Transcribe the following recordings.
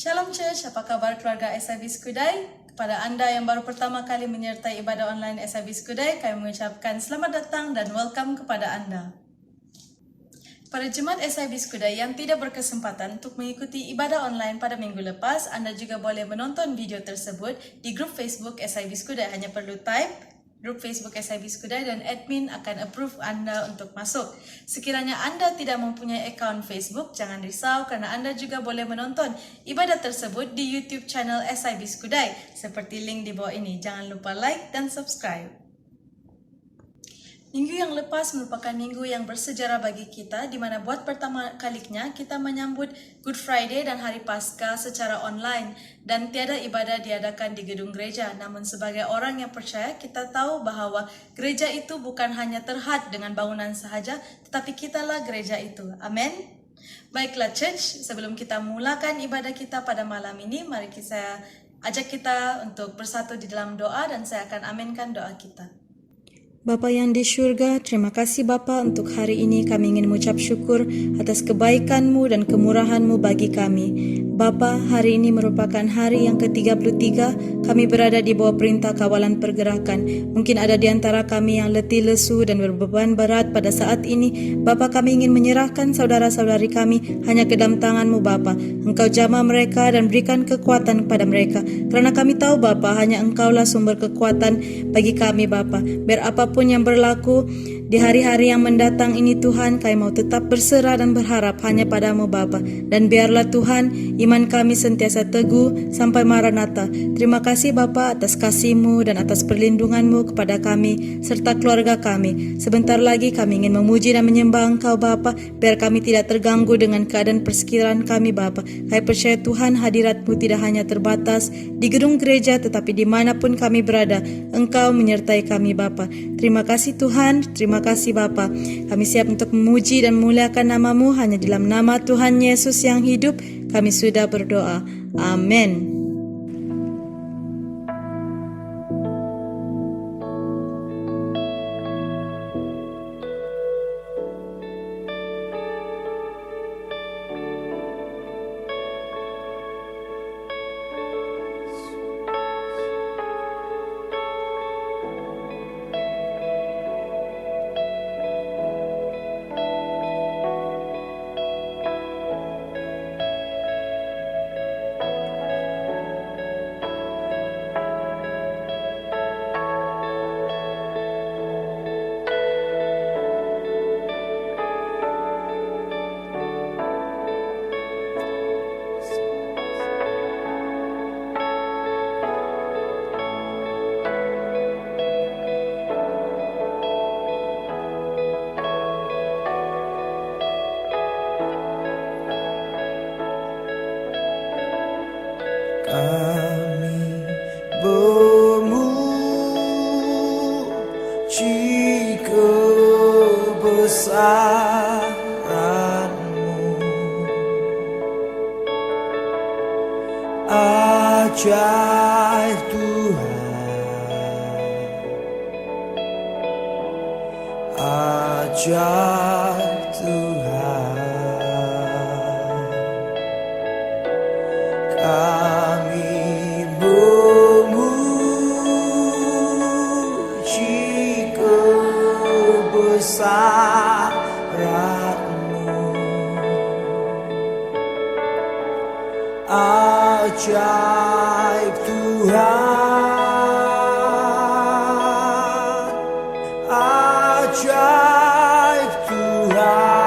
Shalom Church, apa kabar keluarga SIB Skudai? Kepada anda yang baru pertama kali menyertai ibadah online SIB Skudai, kami mengucapkan selamat datang dan welcome kepada anda. Para jemaat SIB Skudai yang tidak berkesempatan untuk mengikuti ibadah online pada minggu lepas, anda juga boleh menonton video tersebut di grup Facebook SIB Skudai. Hanya perlu type grup Facebook SIB Skudai dan admin akan approve anda untuk masuk. Sekiranya anda tidak mempunyai akaun Facebook, jangan risau karena anda juga boleh menonton ibadah tersebut di YouTube channel SIB Skudai seperti link di bawah ini. Jangan lupa like dan subscribe. Minggu yang lepas merupakan minggu yang bersejarah bagi kita, di mana buat pertama kalinya kita menyambut Good Friday dan Hari Paskah secara online dan tiada ibadah diadakan di gedung gereja. Namun sebagai orang yang percaya, kita tahu bahawa gereja itu bukan hanya terhad dengan bangunan sahaja, tetapi kitalah gereja itu. Amin. Baiklah Church, sebelum kita mulakan ibadah kita pada malam ini, mari saya ajak kita untuk bersatu di dalam doa dan saya akan aminkan doa kita. Bapa yang di syurga, terima kasih Bapa untuk hari ini kami ingin mengucap syukur atas kebaikan-Mu dan kemurahan-Mu bagi kami. Bapa, hari ini merupakan hari yang ke-33 kami berada di bawah perintah kawalan pergerakan. Mungkin ada di antara kami yang letih lesu dan berbeban berat pada saat ini. Bapa, kami ingin menyerahkan saudara-saudari kami hanya ke dalam tangan-Mu Bapa. Engkau jamah mereka dan berikan kekuatan kepada mereka. Karena kami tahu Bapa, hanya Engkaulah sumber kekuatan bagi kami Bapa. Biar apapun yang berlaku di hari-hari yang mendatang ini Tuhan, kami mau tetap berserah dan berharap hanya padamu Bapa. Dan biarlah Tuhan, iman kami sentiasa teguh sampai Maranatha. Terima kasih Bapa atas kasih-Mu dan atas perlindungan-Mu kepada kami serta keluarga kami. Sebentar lagi kami ingin memuji dan menyembah Engkau Bapa, biar kami tidak terganggu dengan keadaan persekitaran kami Bapa. Kami percaya Tuhan, hadirat-Mu tidak hanya terbatas di gedung gereja, tetapi dimanapun kami berada, Engkau menyertai kami Bapa. Terima kasih Tuhan, terima kasih Bapa. Kami siap untuk memuji dan memuliakan nama-Mu. Hanya dalam nama Tuhan Yesus yang hidup kami sudah berdoa. Amin. Kami memuji kebesaran-Mu, ajaib Tuhan, ajaib Tuhan. Kami memuji kebesaran-Mu, ajaib Tuhan, ajaib Tuhan.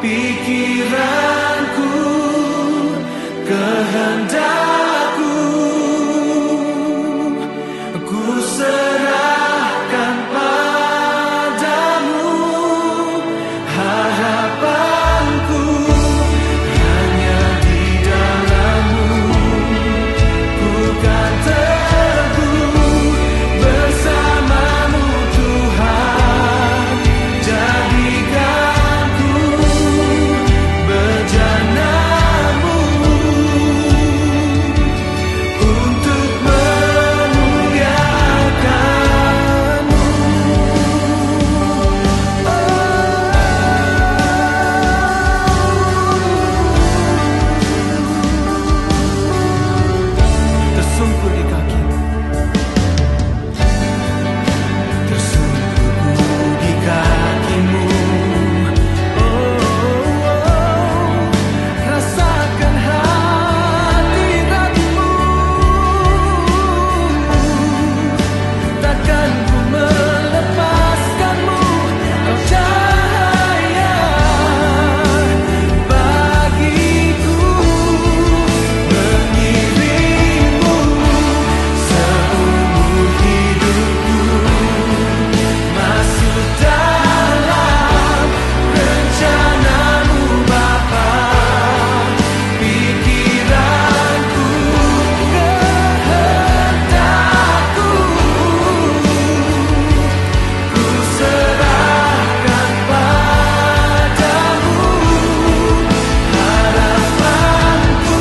pikiranku, kehendakku, ku serahkan padamu. Harapanku hanya di dalam-Mu, ku kan teguh bersama-Mu Tuhan. Jadikanku bejana-Mu untuk memuliakan-Mu. Tersungkur di kaki, tersungkur di kaki-Mu. Rasakan hadirat-Mu, takkan ku melepaskan-Mu. Kau cahaya bagiku, mengiring-Mu seumur hidupku, masuk dalam rencana-Mu Bapa. Pikiranku, kehendakku, ku serahkan padamu. Harapanku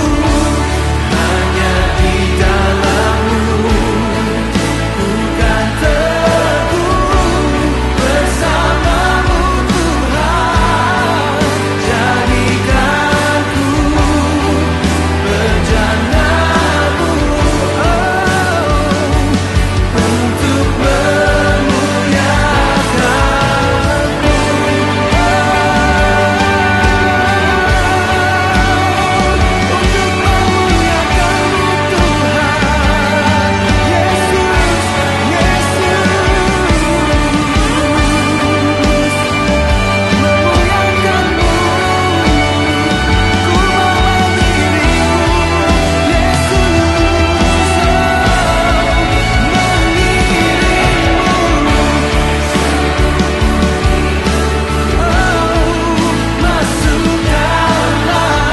hanya di dalam-Mu, ku kan teguh bersama-Mu Tuhan. Jadikanku bejana-Mu, untuk memuliakan-Mu Tuhan. Yesus, Yesus, memuliakan-Mu, ku bawa diriku. Yesus, masuk dalam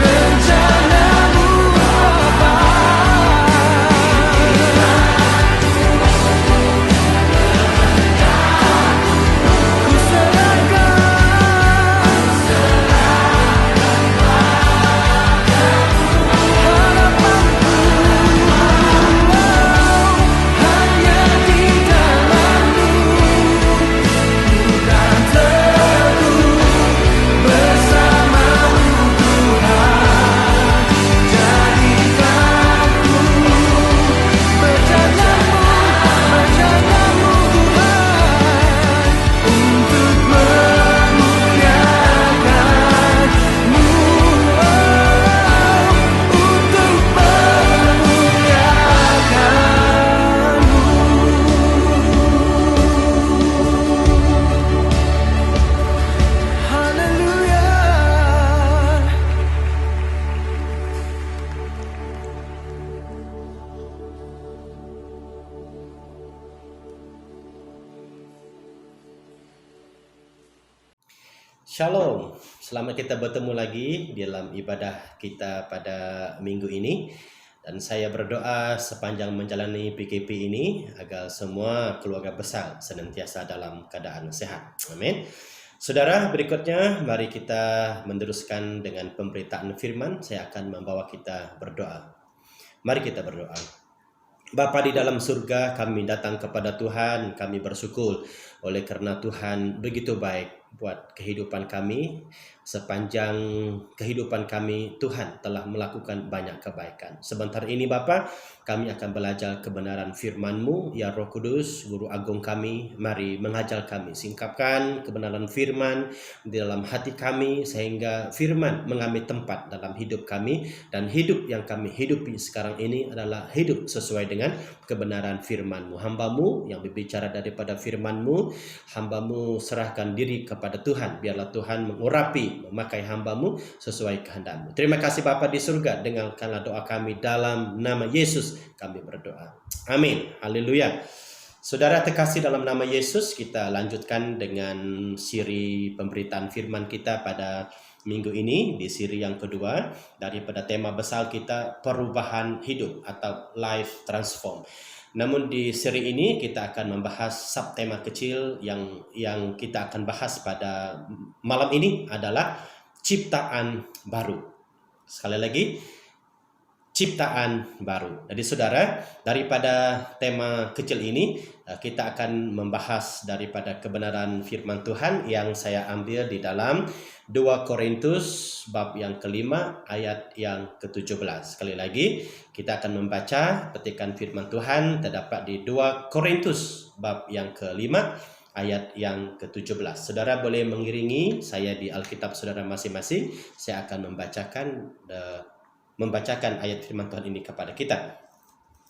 rencana-Mu Bapa. Ku serahkan harapanku hanya di dalam-Mu, ku kan teguh bersama-Mu Tuhan. Jadikanku bejana-Mu, bejana-Mu Tuhan, untuk memuliakan-Mu, untuk memuliakan-Mu. Haleluya. Shalom, selamat kita bertemu lagi dalam ibadah kita pada minggu ini. Dan saya berdoa sepanjang menjalani PKP ini agar semua keluarga besar senantiasa dalam keadaan sehat. Amin. Saudara, berikutnya mari kita meneruskan dengan pemberitaan firman. Saya akan membawa kita berdoa. Mari kita berdoa. Bapa di dalam surga, kami datang kepada Tuhan, kami bersyukur oleh karena Tuhan begitu baik buat kehidupan kami. Sepanjang kehidupan kami, Tuhan telah melakukan banyak kebaikan. Sebentar ini Bapa, kami akan belajar kebenaran firman-Mu. Ya Roh Kudus, Guru Agung kami, mari mengajar kami. Singkapkan kebenaran firman di dalam hati kami, sehingga firman mengambil tempat dalam hidup kami. Dan hidup yang kami hidupi sekarang ini adalah hidup sesuai dengan kebenaran firman-Mu. Hamba-Mu yang berbicara daripada firman-Mu, hamba-Mu serahkan diri kepada kepada Tuhan. Biarlah Tuhan mengurapi, memakai hamba-Mu sesuai kehendak-Mu. Terima kasih Bapa di surga, dengarkanlah doa kami dalam nama Yesus kami berdoa. Amin. Haleluya. Saudara terkasih dalam nama Yesus, kita lanjutkan dengan siri pemberitaan firman kita pada minggu ini, di siri yang kedua daripada tema besar kita, perubahan hidup atau life transform. Namun di seri ini kita akan membahas subtema kecil yang kita akan bahas pada malam ini adalah ciptaan baru. Sekali lagi, ciptaan baru. Jadi saudara, daripada tema kecil ini kita akan membahas daripada kebenaran firman Tuhan yang saya ambil di dalam 2 Korintus bab yang kelima ayat yang ke-17. Sekali lagi kita akan membaca petikan firman Tuhan terdapat di 2 Korintus bab yang kelima ayat yang ke-17. Saudara boleh mengiringi saya di Alkitab saudara masing-masing. Saya akan membacakan ayat firman Tuhan ini kepada kita.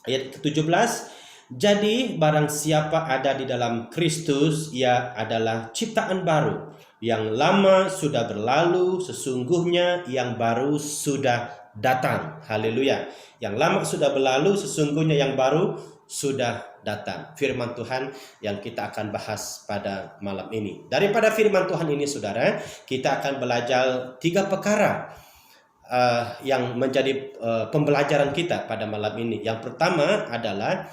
Ayat ke-17, jadi barang siapa ada di dalam Kristus, ia adalah ciptaan baru. Yang lama sudah berlalu, sesungguhnya yang baru sudah datang. Haleluya. Yang lama sudah berlalu, sesungguhnya yang baru sudah datang. Firman Tuhan yang kita akan bahas pada malam ini. Daripada firman Tuhan ini saudara, kita akan belajar 3 perkara yang menjadi pembelajaran kita pada malam ini. Yang pertama adalah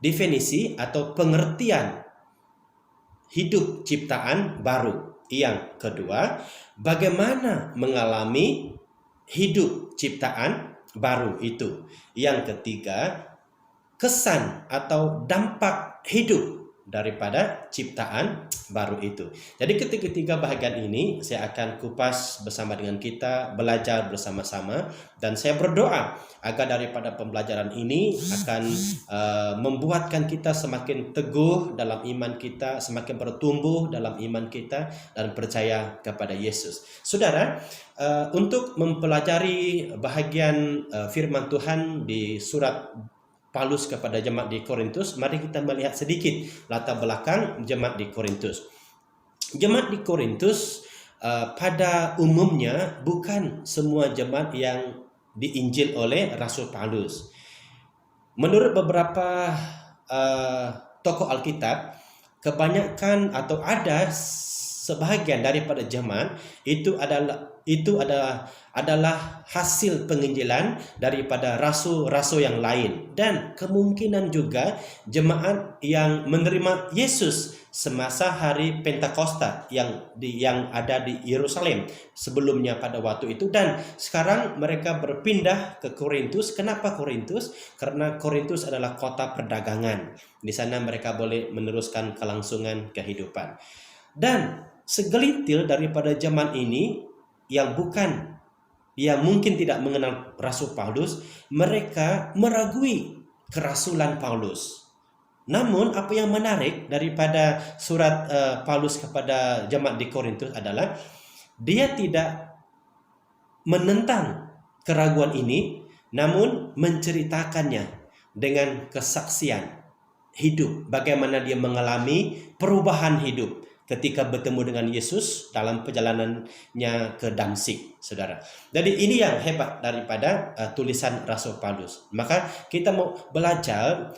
definisi atau pengertian hidup ciptaan baru. Yang kedua, bagaimana mengalami hidup ciptaan baru itu. Yang ketiga, kesan atau dampak hidup daripada ciptaan baru itu. Jadi ketiga bahagian ini saya akan kupas bersama dengan kita, belajar bersama-sama, dan saya berdoa agar daripada pembelajaran ini akan membuatkan kita semakin teguh dalam iman kita, semakin bertumbuh dalam iman kita, dan percaya kepada Yesus. Saudara, untuk mempelajari bahagian firman Tuhan di surat Paulus kepada jemaat di Korintus, mari kita melihat sedikit latar belakang jemaat di Korintus. Jemaat di Korintus pada umumnya bukan semua jemaat yang diinjil oleh Rasul Paulus. Menurut beberapa tokoh Alkitab, kebanyakan atau ada sebahagian daripada jemaat itu adalah hasil penginjilan daripada rasul-rasul yang lain, dan kemungkinan juga jemaat yang menerima Yesus semasa hari Pentakosta yang ada di Yerusalem sebelumnya pada waktu itu, dan sekarang mereka berpindah ke Korintus. Kenapa Korintus? Karena Korintus adalah kota perdagangan. Di sana mereka boleh meneruskan kelangsungan kehidupan. Dan segelintir daripada jemaat ini yang mungkin tidak mengenal Rasul Paulus, mereka meragui kerasulan Paulus. Namun apa yang menarik daripada surat Paulus kepada jemaat di Korintus adalah dia tidak menentang keraguan ini, namun menceritakannya dengan kesaksian hidup, bagaimana dia mengalami perubahan hidup ketika bertemu dengan Yesus dalam perjalanannya ke Damsyik, saudara. Jadi ini yang hebat daripada tulisan Rasul Paulus. Maka kita mau belajar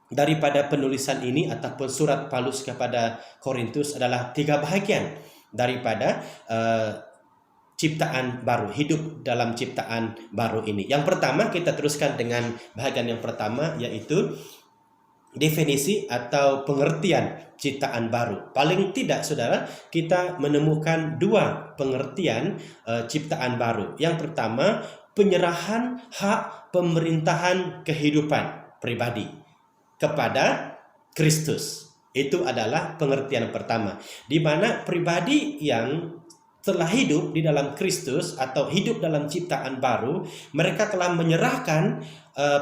daripada penulisan ini ataupun surat Paulus kepada Korintus adalah 3 bahagian daripada ciptaan baru, hidup dalam ciptaan baru ini. Yang pertama, kita teruskan dengan bahagian yang pertama, yaitu definisi atau pengertian ciptaan baru. Paling tidak saudara, kita menemukan 2 pengertian ciptaan baru. Yang pertama, penyerahan hak pemerintahan kehidupan pribadi kepada Kristus. Itu adalah pengertian pertama, di mana pribadi yang telah hidup di dalam Kristus atau hidup dalam ciptaan baru, mereka telah menyerahkan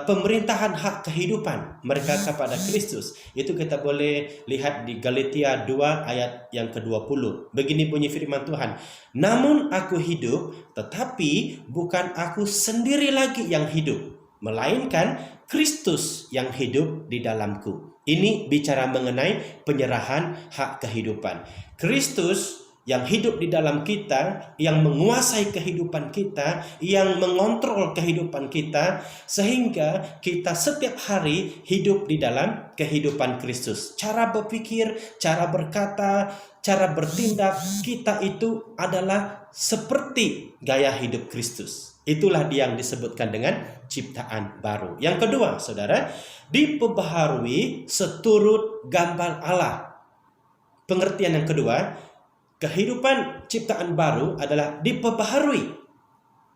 pemerintahan hak kehidupan mereka kepada Kristus. Itu kita boleh lihat di Galatia 2 ayat yang ke-20. Begini bunyi firman Tuhan, namun aku hidup, tetapi bukan aku sendiri lagi yang hidup, melainkan Kristus yang hidup di dalamku. Ini bicara mengenai penyerahan hak kehidupan. Kristus yang hidup di dalam kita, yang menguasai kehidupan kita, yang mengontrol kehidupan kita, sehingga kita setiap hari hidup di dalam kehidupan Kristus. Cara berpikir, cara berkata, cara bertindak kita itu adalah seperti gaya hidup Kristus. Itulah yang disebutkan dengan ciptaan baru. Yang kedua, saudara, diperbaharui seturut gambar Allah. Pengertian yang kedua, kehidupan ciptaan baru adalah diperbaharui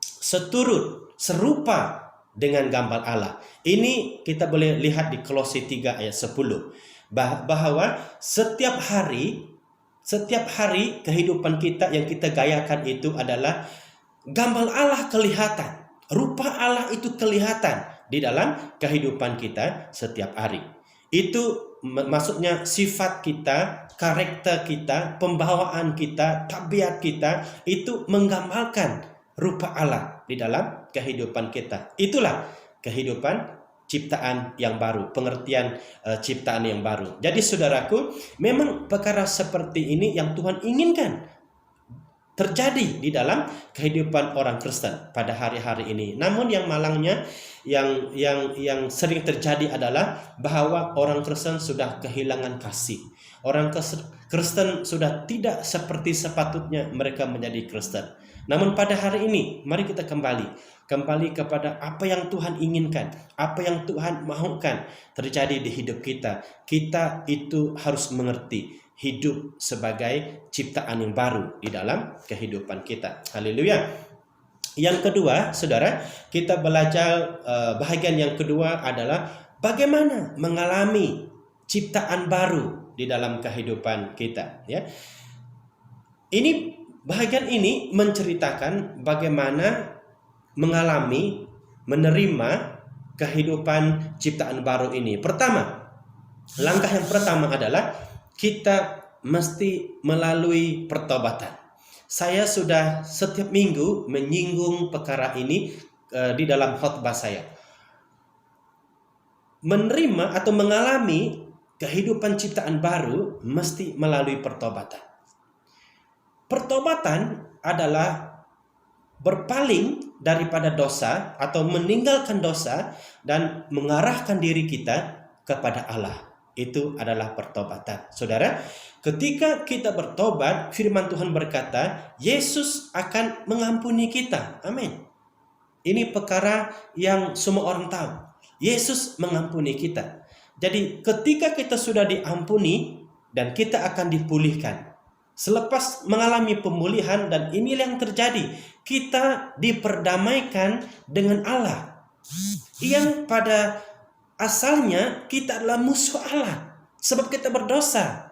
seturut, serupa dengan gambar Allah. Ini kita boleh lihat di Kolose 3 ayat 10. Bahwa setiap hari kehidupan kita yang kita gayakan itu adalah gambar Allah kelihatan. Rupa Allah itu kelihatan di dalam kehidupan kita setiap hari. Itu maksudnya sifat kita, karakter kita, pembawaan kita, tabiat kita itu menggambarkan rupa Allah di dalam kehidupan kita. Itulah kehidupan ciptaan yang baru, pengertian ciptaan yang baru. Jadi saudaraku, memang perkara seperti ini yang Tuhan inginkan terjadi di dalam kehidupan orang Kristen pada hari-hari ini. Namun yang malangnya yang sering terjadi adalah bahwa orang Kristen sudah kehilangan kasih. Orang Kristen sudah tidak seperti sepatutnya mereka menjadi Kristen. Namun pada hari ini mari kita kembali kepada apa yang Tuhan inginkan, apa yang Tuhan mahukan terjadi di hidup kita. Kita itu harus mengerti hidup sebagai ciptaan yang baru di dalam kehidupan kita. Haleluya. Yang kedua, saudara, kita belajar bahagian yang kedua adalah bagaimana mengalami ciptaan baru di dalam kehidupan kita. Ya, ini bahagian ini menceritakan bagaimana mengalami, menerima kehidupan ciptaan baru ini. Pertama, langkah yang pertama adalah kita mesti melalui pertobatan. Saya sudah setiap minggu menyinggung perkara ini di dalam khotbah saya. Menerima atau mengalami kehidupan ciptaan baru mesti melalui pertobatan. Pertobatan adalah berpaling daripada dosa atau meninggalkan dosa dan mengarahkan diri kita kepada Allah. Itu adalah pertobatan. Saudara, ketika kita bertobat, firman Tuhan berkata, Yesus akan mengampuni kita. Amin. Ini perkara yang semua orang tahu. Yesus mengampuni kita. Jadi ketika kita sudah diampuni dan kita akan dipulihkan. Selepas mengalami pemulihan dan inilah yang terjadi, kita diperdamaikan dengan Allah. Yang pada asalnya kita adalah musuh Allah sebab kita berdosa.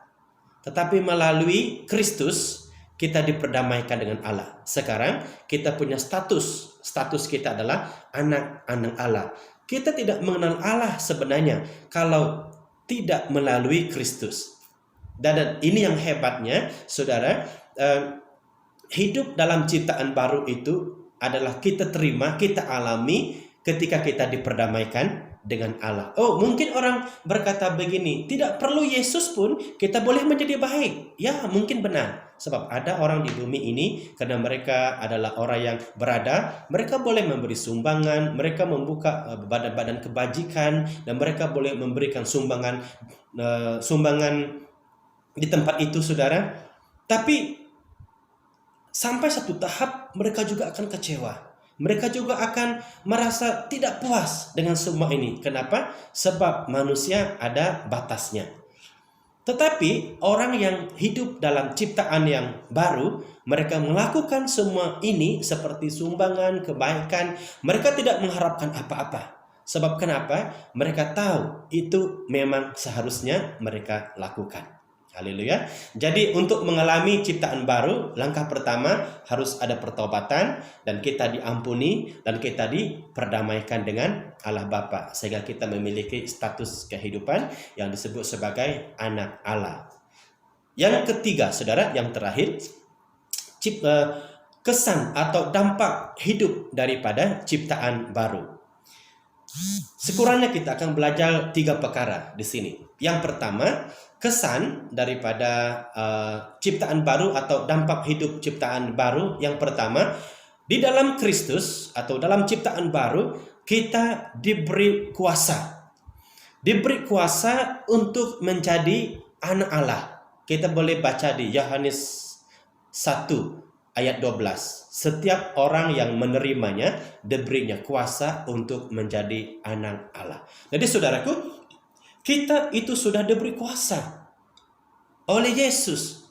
Tetapi melalui Kristus kita diperdamaikan dengan Allah. Sekarang kita punya status. Status kita adalah anak-anak Allah. Kita tidak mengenal Allah sebenarnya kalau tidak melalui Kristus. Dan ini yang hebatnya, saudara, hidup dalam ciptaan baru itu adalah kita terima, kita alami ketika kita diperdamaikan dengan Allah. Oh, mungkin orang berkata begini, tidak perlu Yesus pun kita boleh menjadi baik. Ya, mungkin benar. Sebab ada orang di bumi ini, karena mereka adalah orang yang berada, mereka boleh memberi sumbangan, mereka membuka badan-badan kebajikan, dan mereka boleh memberikan sumbangan di tempat itu, saudara. Tapi sampai satu tahap mereka juga akan kecewa. Mereka juga akan merasa tidak puas dengan semua ini. Kenapa? Sebab manusia ada batasnya. Tetapi orang yang hidup dalam ciptaan yang baru, mereka melakukan semua ini seperti sumbangan, kebaikan. Mereka tidak mengharapkan apa-apa. Sebab kenapa? Mereka tahu itu memang seharusnya mereka lakukan. Haleluya. Jadi untuk mengalami ciptaan baru, langkah pertama harus ada pertobatan dan kita diampuni dan kita diperdamaikan dengan Allah Bapa sehingga kita memiliki status kehidupan yang disebut sebagai anak Allah. Yang ketiga, saudara, yang terakhir, kesan atau dampak hidup daripada ciptaan baru. Sekurangnya kita akan belajar 3 perkara di sini. Yang pertama, kesan daripada ciptaan baru atau dampak hidup ciptaan baru. Yang pertama, di dalam Kristus atau dalam ciptaan baru, kita diberi kuasa. Diberi kuasa untuk menjadi anak Allah. Kita boleh baca di Yohanes 1 ayat 12. Setiap orang yang menerimanya diberinya kuasa untuk menjadi anak Allah. Jadi saudaraku, kita itu sudah diberi kuasa oleh Yesus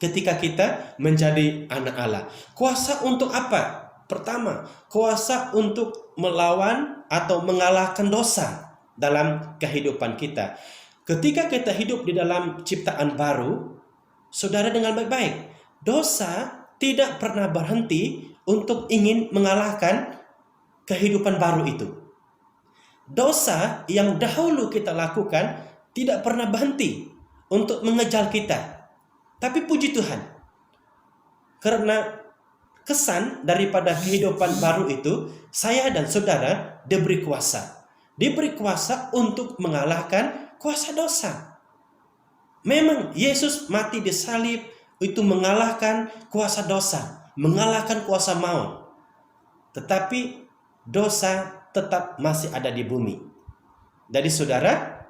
ketika kita menjadi anak Allah. Kuasa untuk apa? Pertama, kuasa untuk melawan atau mengalahkan dosa dalam kehidupan kita. Ketika kita hidup di dalam ciptaan baru, saudara dengar baik-baik, dosa tidak pernah berhenti untuk ingin mengalahkan kehidupan baru itu. Dosa yang dahulu kita lakukan tidak pernah berhenti untuk mengejar kita. Tapi puji Tuhan, karena kesan daripada kehidupan baru itu, saya dan saudara diberi kuasa. Diberi kuasa untuk mengalahkan kuasa dosa. Memang Yesus mati di salib itu mengalahkan kuasa dosa, mengalahkan kuasa maut. Tetapi dosa tetap masih ada di bumi. Jadi saudara,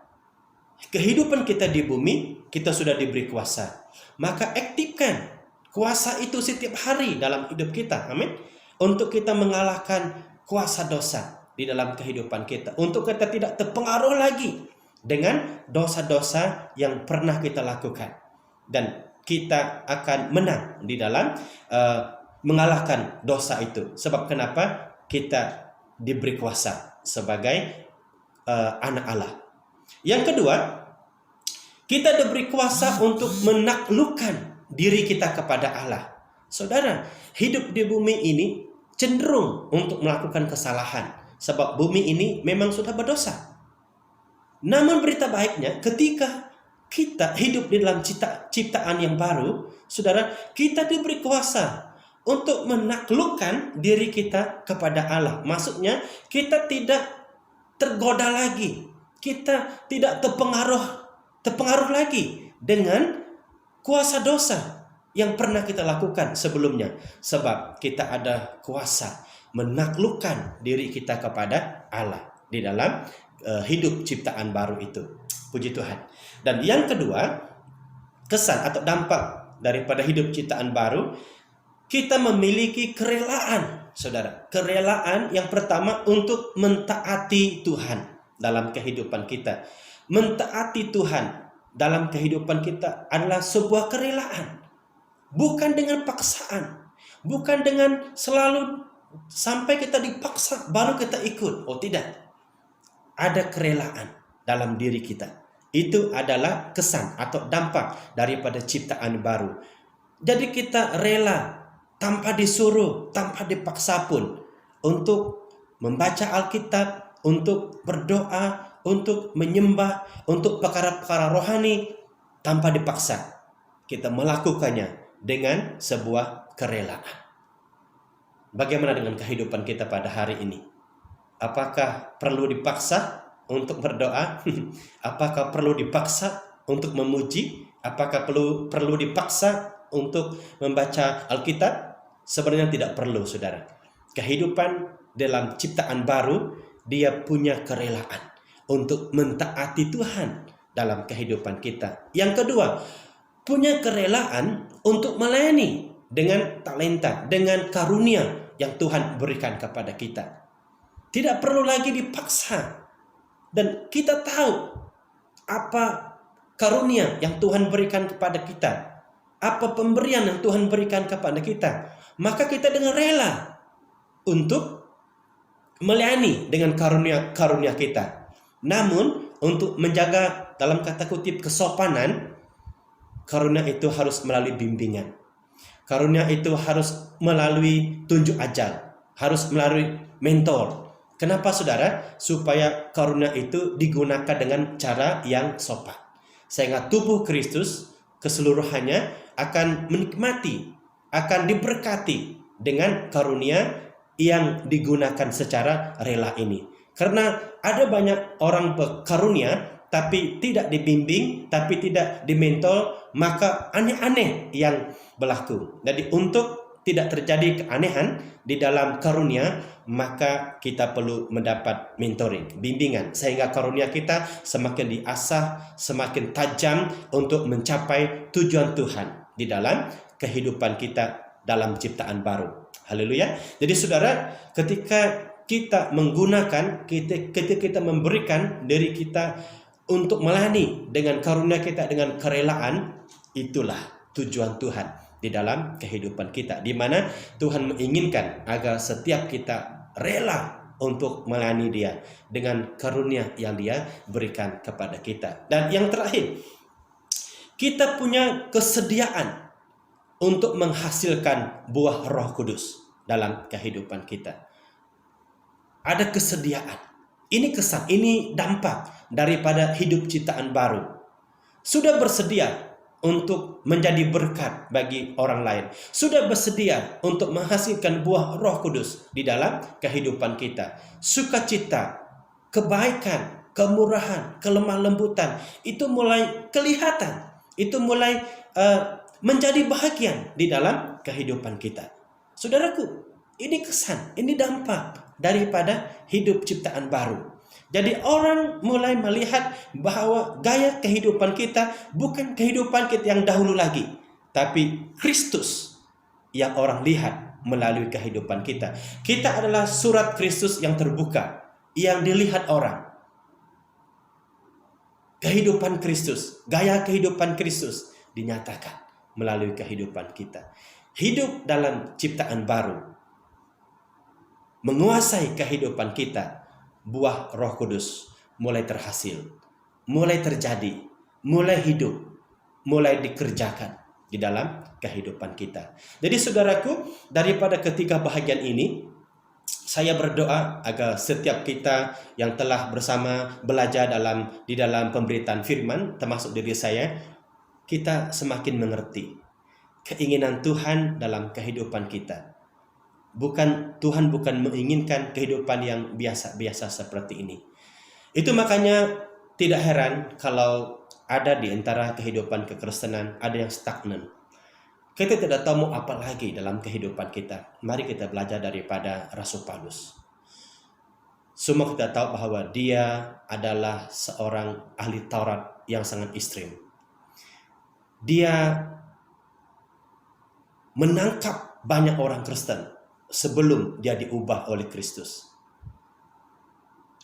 kehidupan kita di bumi, kita sudah diberi kuasa. Maka aktifkan kuasa itu setiap hari dalam hidup kita. Amin. Untuk kita mengalahkan kuasa dosa di dalam kehidupan kita. Untuk kita tidak terpengaruh lagi dengan dosa-dosa yang pernah kita lakukan. Dan kita akan menang di dalam mengalahkan dosa itu. Sebab kenapa? Kita diberi kuasa sebagai anak Allah. Yang kedua, kita diberi kuasa untuk menaklukkan diri kita kepada Allah. Saudara, hidup di bumi ini cenderung untuk melakukan kesalahan. Sebab bumi ini memang sudah berdosa. Namun berita baiknya, ketika kita hidup di dalam ciptaan yang baru, saudara, kita diberi kuasa untuk menaklukkan diri kita kepada Allah. Maksudnya, kita tidak tergoda lagi. Kita tidak terpengaruh lagi dengan kuasa dosa yang pernah kita lakukan sebelumnya. Sebab kita ada kuasa menaklukkan diri kita kepada Allah di dalam hidup ciptaan baru itu. Puji Tuhan. Dan yang kedua, kesan atau dampak daripada hidup ciptaan baru, kita memiliki kerelaan, saudara. Kerelaan yang pertama untuk mentaati Tuhan dalam kehidupan kita. Mentaati Tuhan dalam kehidupan kita adalah sebuah kerelaan. Bukan dengan paksaan. Bukan dengan selalu sampai kita dipaksa baru kita ikut. Oh tidak. Ada kerelaan dalam diri kita. Itu adalah kesan atau dampak daripada ciptaan baru. Jadi kita rela tanpa disuruh, tanpa dipaksa pun untuk membaca Alkitab, untuk berdoa, untuk menyembah, untuk perkara-perkara rohani tanpa dipaksa. Kita melakukannya dengan sebuah kerelaan. Bagaimana dengan kehidupan kita pada hari ini? Apakah perlu dipaksa untuk berdoa? Apakah perlu dipaksa untuk memuji? Apakah perlu dipaksa untuk membaca Alkitab? Sebenarnya tidak perlu, saudara. Kehidupan dalam ciptaan baru, dia punya kerelaan untuk mentaati Tuhan dalam kehidupan kita. Yang kedua, punya kerelaan untuk melayani dengan talenta, dengan karunia yang Tuhan berikan kepada kita. Tidak perlu lagi dipaksa. Dan kita tahu apa karunia yang Tuhan berikan kepada kita. Apa pemberian yang Tuhan berikan kepada kita. Maka kita dengan rela untuk melayani dengan karunia kita. Namun untuk menjaga dalam kata kutip kesopanan, karunia itu harus melalui bimbingan. Karunia itu harus melalui tunjuk ajar. Harus melalui mentor. Kenapa saudara? Supaya karunia itu digunakan dengan cara yang sopan. Sehingga tubuh Kristus keseluruhannya akan menikmati, akan diberkati dengan karunia yang digunakan secara rela ini. Karena ada banyak orang berkarunia tapi tidak dibimbing, tapi tidak dimentor, maka aneh-aneh yang berlaku. Jadi untuk tidak terjadi keanehan di dalam karunia, maka kita perlu mendapat mentoring, bimbingan, sehingga karunia kita semakin diasah, semakin tajam untuk mencapai tujuan Tuhan di dalam kehidupan kita dalam ciptaan baru. Haleluya. Jadi saudara, ketika kita menggunakan, ketika kita memberikan diri kita untuk melayani dengan karunia kita, dengan kerelaan, itulah tujuan Tuhan di dalam kehidupan kita, di mana Tuhan menginginkan agar setiap kita rela untuk melayani Dia dengan karunia yang Dia berikan kepada kita. Dan yang terakhir, kita punya kesediaan untuk menghasilkan buah Roh Kudus dalam kehidupan kita. Ada kesediaan. Ini kesan, ini dampak daripada hidup ciptaan baru. Sudah bersedia untuk menjadi berkat bagi orang lain. Sudah bersedia untuk menghasilkan buah Roh Kudus di dalam kehidupan kita. Sukacita, kebaikan, kemurahan, kelemah lembutan, itu mulai kelihatan. Itu mulai menjadi bahagian di dalam kehidupan kita. Saudaraku, ini kesan, ini dampak daripada hidup ciptaan baru. Jadi orang mulai melihat bahwa gaya kehidupan kita bukan kehidupan kita yang dahulu lagi, tapi Kristus yang orang lihat melalui kehidupan kita. Kita adalah surat Kristus yang terbuka, yang dilihat orang. Kehidupan Kristus, gaya kehidupan Kristus dinyatakan melalui kehidupan kita. Hidup dalam ciptaan baru, menguasai kehidupan kita. Buah Roh Kudus mulai terhasil, mulai terjadi, mulai hidup, mulai dikerjakan di dalam kehidupan kita. Jadi saudaraku, daripada ketiga bahagian ini, saya berdoa agar setiap kita yang telah bersama belajar di dalam pemberitaan firman, termasuk diri saya, kita semakin mengerti keinginan Tuhan dalam kehidupan kita. Tuhan bukan menginginkan kehidupan yang biasa-biasa seperti ini. Itu makanya tidak heran kalau ada di antara kehidupan kekristenan ada yang stagnan. Kita tidak tahu mau apa lagi dalam kehidupan kita. Mari kita belajar daripada Rasul Paulus. Semua kita tahu bahwa dia adalah seorang ahli Taurat yang sangat ekstrim. Dia menangkap banyak orang Kristen sebelum dia diubah oleh Kristus.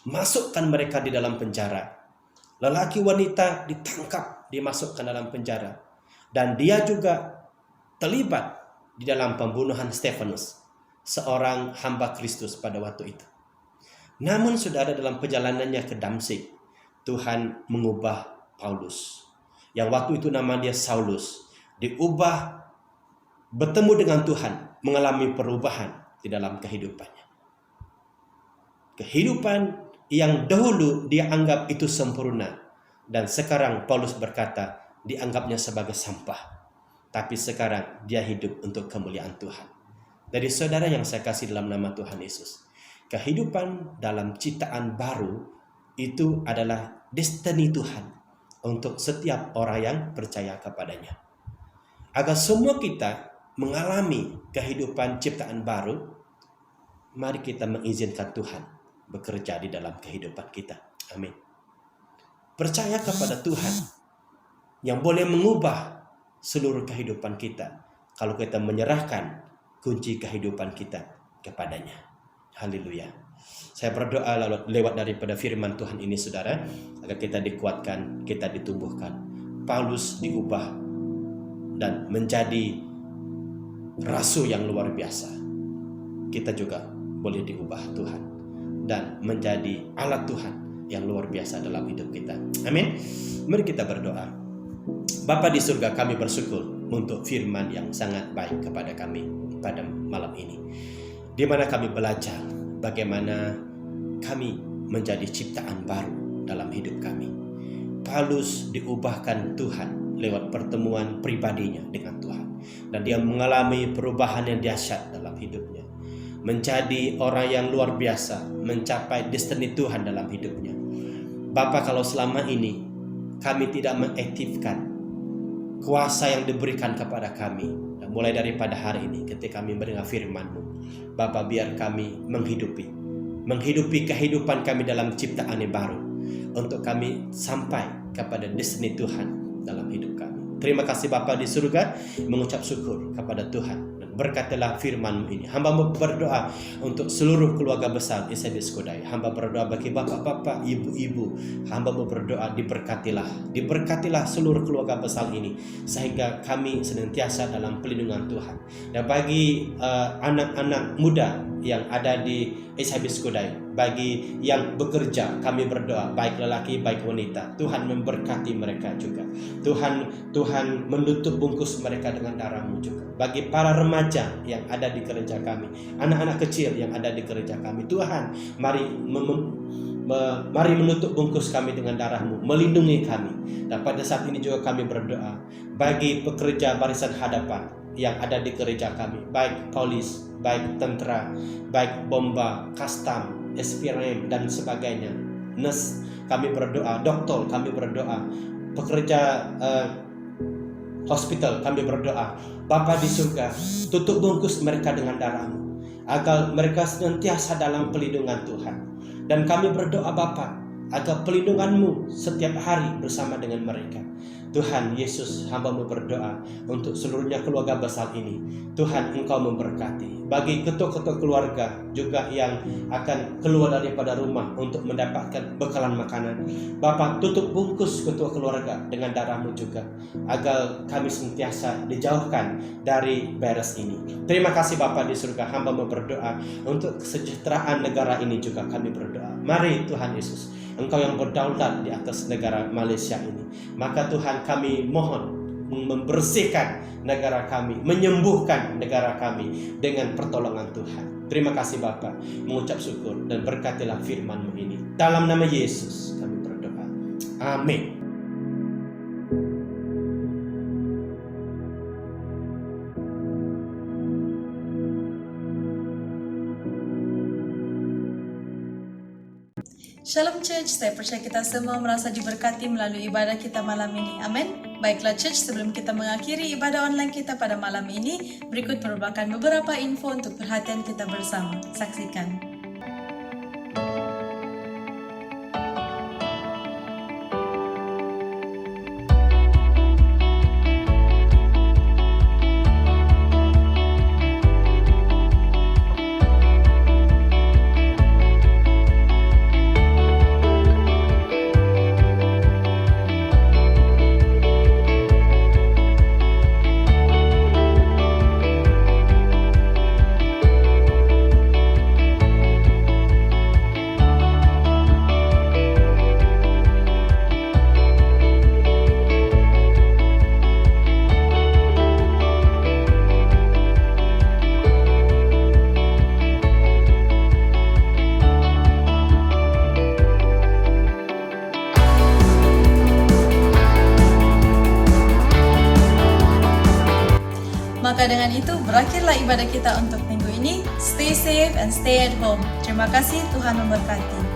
Masukkan mereka di dalam penjara. Lelaki wanita ditangkap, dimasukkan dalam penjara. Dan dia juga terlibat di dalam pembunuhan Stefanus, seorang hamba Kristus pada waktu itu. Namun saudara, dalam perjalanannya ke Damsyik, Tuhan mengubah Paulus, yang waktu itu nama dia Saulus, diubah, bertemu dengan Tuhan, mengalami perubahan di dalam kehidupannya. Kehidupan yang dahulu dia anggap itu sempurna, dan sekarang Paulus berkata dianggapnya sebagai sampah. Tapi sekarang dia hidup untuk kemuliaan Tuhan. Dari saudara yang saya kasih dalam nama Tuhan Yesus, kehidupan dalam ciptaan baru itu adalah destiny Tuhan untuk setiap orang yang percaya kepadanya. Agar semua kita mengalami kehidupan ciptaan baru, mari kita mengizinkan Tuhan bekerja di dalam kehidupan kita. Amin. Percaya kepada Tuhan yang boleh mengubah seluruh kehidupan kita kalau kita menyerahkan kunci kehidupan kita kepadanya. Haleluya. Saya berdoa lewat daripada firman Tuhan ini saudara, agar kita dikuatkan, kita ditumbuhkan. Paulus diubah dan menjadi rasul yang luar biasa. Kita juga boleh diubah Tuhan dan menjadi alat Tuhan yang luar biasa dalam hidup kita. Amin. Mari kita berdoa. Bapa di surga, kami bersyukur untuk firman yang sangat baik kepada kami pada malam ini, di mana kami belajar bagaimana kami menjadi ciptaan baru dalam hidup kami. Paulus diubahkan Tuhan lewat pertemuan pribadinya dengan Tuhan, dan dia mengalami perubahan yang dahsyat dalam hidupnya. menjadi orang yang luar biasa, mencapai destiny Tuhan dalam hidupnya. Bapa, kalau selama ini kami tidak mengaktifkan kuasa yang diberikan kepada kami, mulai daripada hari ini ketika kami mendengar firman-Mu, Bapa, biar kami menghidupi kehidupan kami dalam ciptaan yang baru, untuk kami sampai kepada destiny Tuhan dalam hidup kami. Terima kasih Bapa di surga, mengucap syukur kepada Tuhan. Berkatilah firman-Mu ini. Hamba berdoa untuk seluruh keluarga besar SIB Skodai. Hamba berdoa bagi bapak-bapak, ibu-ibu. Hamba berdoa diberkatilah seluruh keluarga besar ini, sehingga kami senantiasa dalam pelindungan Tuhan. Dan bagi anak-anak muda yang ada di SIB Skodai, bagi yang bekerja, kami berdoa baik lelaki baik wanita, Tuhan memberkati mereka juga. Tuhan menutup bungkus mereka dengan darah-Mu juga. Bagi para remaja yang ada di gereja kami, anak-anak kecil yang ada di gereja kami, Tuhan, mari menutup bungkus kami dengan darah-Mu, melindungi kami. Dan pada saat ini juga kami berdoa bagi pekerja barisan hadapan yang ada di gereja kami, baik polis, baik tentara, baik bomba, custom, SPRM dan sebagainya, nurse kami berdoa, dokter kami berdoa, pekerja hospital kami berdoa. Bapa di surga, tutup bungkus mereka dengan darah-Mu, agar mereka senantiasa dalam pelindungan Tuhan. Dan kami berdoa Bapa, agar pelindungan-Mu setiap hari bersama dengan mereka. Tuhan Yesus, hamba-Mu berdoa untuk seluruhnya keluarga besar ini. Tuhan, Engkau memberkati. Bagi ketua-ketua keluarga juga yang akan keluar daripada rumah untuk mendapatkan bekalan makanan, Bapa, tutup bungkus ketua keluarga dengan darah-Mu juga, agar kami sentiasa dijauhkan dari virus ini. Terima kasih Bapa di surga, hamba-Mu berdoa untuk kesejahteraan negara ini juga kami berdoa. Mari Tuhan Yesus, Engkau yang berdaulat di atas negara Malaysia ini. Maka Tuhan, kami mohon membersihkan negara kami, menyembuhkan negara kami dengan pertolongan Tuhan. Terima kasih Bapa, mengucap syukur dan berkatilah firman-Mu ini. Dalam nama Yesus kami berdoa. Amin. Shalom Church, saya percaya kita semua merasa diberkati melalui ibadah kita malam ini. Amin. Baiklah Church, sebelum kita mengakhiri ibadah online kita pada malam ini, berikut merupakan beberapa info untuk perhatian kita bersama. Saksikan. Maka dengan itu berakhirlah ibadah kita untuk minggu ini. Stay safe and stay at home. Terima kasih, Tuhan memberkati.